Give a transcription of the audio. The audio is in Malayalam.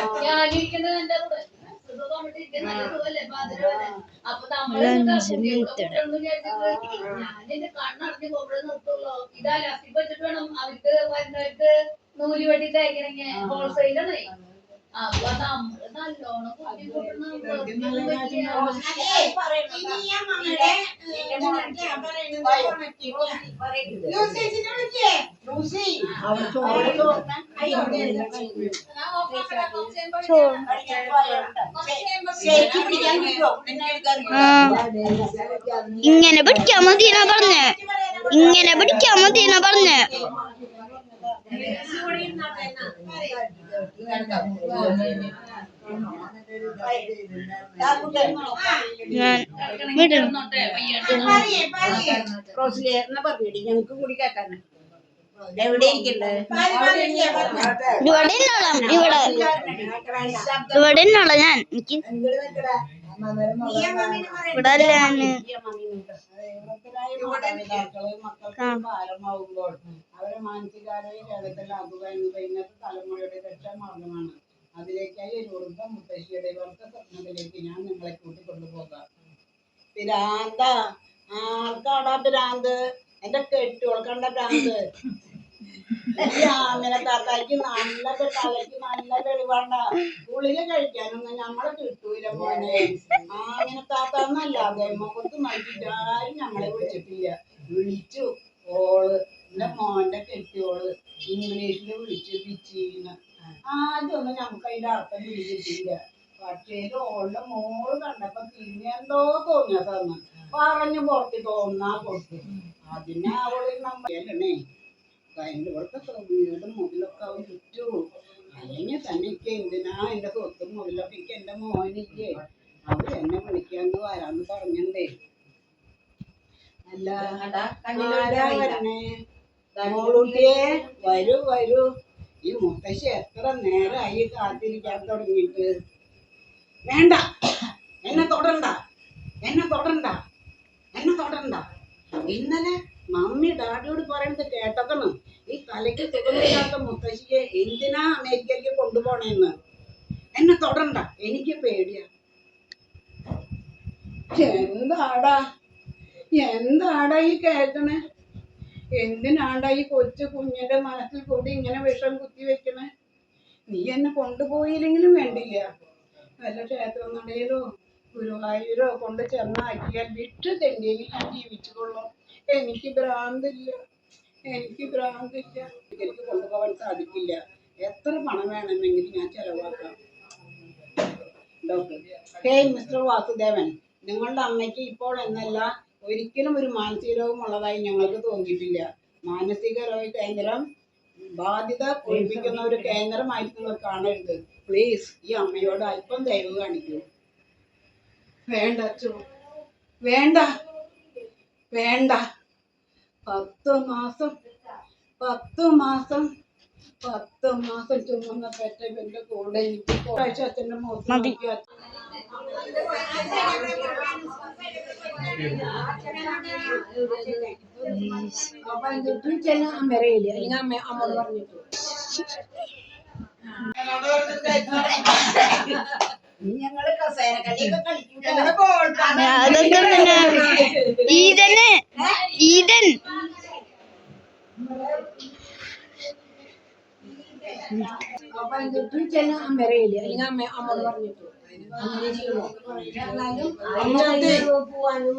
അപ്പൊ ഞാനിരിക്കുന്നത് എന്റെ കൂടെ അപ്പൊ ഞാനെന്റെ കണ്ണടഞ്ഞ് കൊമ്പ് നിർത്തുള്ളൂ. ഇതാ ലാസ്റ്റിക് വെച്ചിട്ട് വേണം അവർക്ക് വരുന്നവർക്ക് നൂല് വെട്ടി തയ്ക്കണമെങ്കിൽ ഹോൾസെയിലാണ്. അപ്പൊ നമ്മള് നല്ലോണം ഇങ്ങനെ പിടിക്കാൻ മതിയെന്നാ പറഞ്ഞേ, ഇങ്ങനെ പിടിക്കാൻ മതിയെന്നാ പറഞ്ഞേ. ഞങ്ങക്ക് കൂടി കേട്ടാണ് എവിടെ ഇരിക്കണ്ടേ? ഇവിടെ ഞാൻ എനിക്ക് ഭാരമാവുമ്പോൾ അവരെ മാനസികാരോഗ്യ കേരളത്തിലാക്കുക എന്നത് ഇന്നത്തെ തലമുറയുടെ രക്ഷാമാർഗമാണ്. അതിലേക്കായി ഒരു ഉറുമ്പ മുത്തശ്ശിയുടെ വർത്ത സ്വപ്നത്തിലേക്ക് ഞാൻ നിങ്ങളെ കൂട്ടിക്കൊണ്ടുപോകാം. പിരാന്ത ആൾക്കാടാ പിരാന്ത്, എന്റെ കെട്ടുകൾക്കണ്ട ഭ്രാന്ത്. ആമിനെ താത്താക്ക് നല്ല തലയ്ക്ക് നല്ല വെളിവാണ്ട ഗുളിക കഴിക്കാനൊന്നും ഞമ്മളെ കിട്ടൂല മോനെ. ആമിനെ താത്താന്നല്ലാതെ മുഖത്ത് നോക്കിയിട്ട് ആരും ഞമ്മളെ വിളിച്ചിട്ടില്ല. വിളിച്ചു ഓള് എന്റെ മോന്റെ കെട്ടിയോള് ഇംഗ്ലീഷില് വിളിച്ചു പിച്ചീന്ന്. ആദ്യമൊന്നും ഞമ്മക്ക് അതിന്റെ അർത്ഥം പിടിച്ചിട്ടില്ല. പക്ഷേ ഓളുടെ മോള് കണ്ടപ്പോ പിന്നെ എന്തോ തോന്നിയതെന്ന് പറഞ്ഞു പുറത്ത് തോന്നാ കൊടുത്തു. അതിനെ അവള് നമ്മണേ ഇവിടുത്തെ വീടും മുതലൊക്കെ അവൻ ചുറ്റൂ. അല്ലെങ്കിൽ തന്നെ എനിക്ക് എന്തിനാ എന്റെ സ്വത്തും മുതലൊക്കെ എനിക്ക് എന്റെ മോനിക്ക് അവൾ എന്നെ വിളിക്കാന്ന് വരാന്ന് പറഞ്ഞേ. അല്ല വരണേ മോളൂട്ടിയെ വരൂ വരൂ. ഈ മുത്തശ്ശി എത്ര നേരമായി കാത്തിരിക്കാൻ തുടങ്ങിയിട്ട്. വേണ്ട, എന്നെ തൊടണ്ട, എന്നെ തൊടണ്ട, എന്നെ തൊടണ്ട. ഇന്നലെ മമ്മി ഡാഡിയോട് പറയുന്നത് കേട്ടതാണ്. ഈ തലയ്ക്ക് സുഖമില്ലാത്ത മുത്തശ്ശിയെ എന്തിനാ അമേരിക്കയ്ക്ക് കൊണ്ടുപോണേന്ന്. എന്നെ തൊടണ്ട, എനിക്ക് പേടിയാ. എന്താടാ എന്താടാ ഈ കേൾക്കണേ? എന്തിനാടാ ഈ കൊച്ചു കുഞ്ഞിന്റെ മനസ്സിൽ കൂടി ഇങ്ങനെ വിഷം കുത്തി വെക്കണേ? നീ എന്നെ കൊണ്ടുപോയില്ലെങ്കിലും വേണ്ടില്ല. വല്ല ക്ഷേത്രം നടയിലോ ഗുരുവായൂരോ കൊണ്ട് ചെന്നാക്കിയാൽ വിട്ടു തെണ്ടിയെങ്കിൽ ഞാൻ ജീവിച്ചുകൊള്ളും. എനിക്ക് ഭ്രാന്തില്ല, എനിക്ക് ഭ്രാന്തില്ല. എനിക്ക് കൊണ്ടുപോകാൻ സാധിക്കില്ല. എത്ര പണം വേണമെങ്കിലും ഞാൻ ചെലവാക്കാം. ഡോക്ടർ മിസ്റ്റർ വാസുദേവൻ, നിങ്ങളുടെ അമ്മയ്ക്ക് ഇപ്പോൾ എന്നല്ല ഒരിക്കലും ഒരു മാനസിക രോഗം ഉള്ളതായി ഞങ്ങൾക്ക് തോന്നിയിട്ടില്ല. മാനസിക രോഗ കേന്ദ്രം ബാധ്യത ഒഴിപ്പിക്കുന്ന ഒരു കേന്ദ്രമായിട്ട് നിങ്ങൾ കാണരുത്. പ്ലീസ് ഈ അമ്മയോട് അല്പം ദയവ് കാണിക്കൂ. വേണ്ട അച്ഛോ, വേണ്ട വേണ്ട. 10 മാസം ചുമന്ന പെറ്റവന്റെ കൂടെ എനിക്ക് അച്ഛൻ്റെ മുഖത്ത് നോക്കിയാ അപ്പൊ അതിന്റെ അമ്മരയില്ല. അല്ലെങ്കിൽ അമ്മോട് പറഞ്ഞിട്ടു ഞങ്ങള് കസേരക്കളിയൊക്കെ കളിക്കും. അപ്പൊ അതിന്റെ അമ്മരയില്ല. അല്ലെങ്കിൽ അമ്മോട് പറഞ്ഞിട്ടു പോവാനും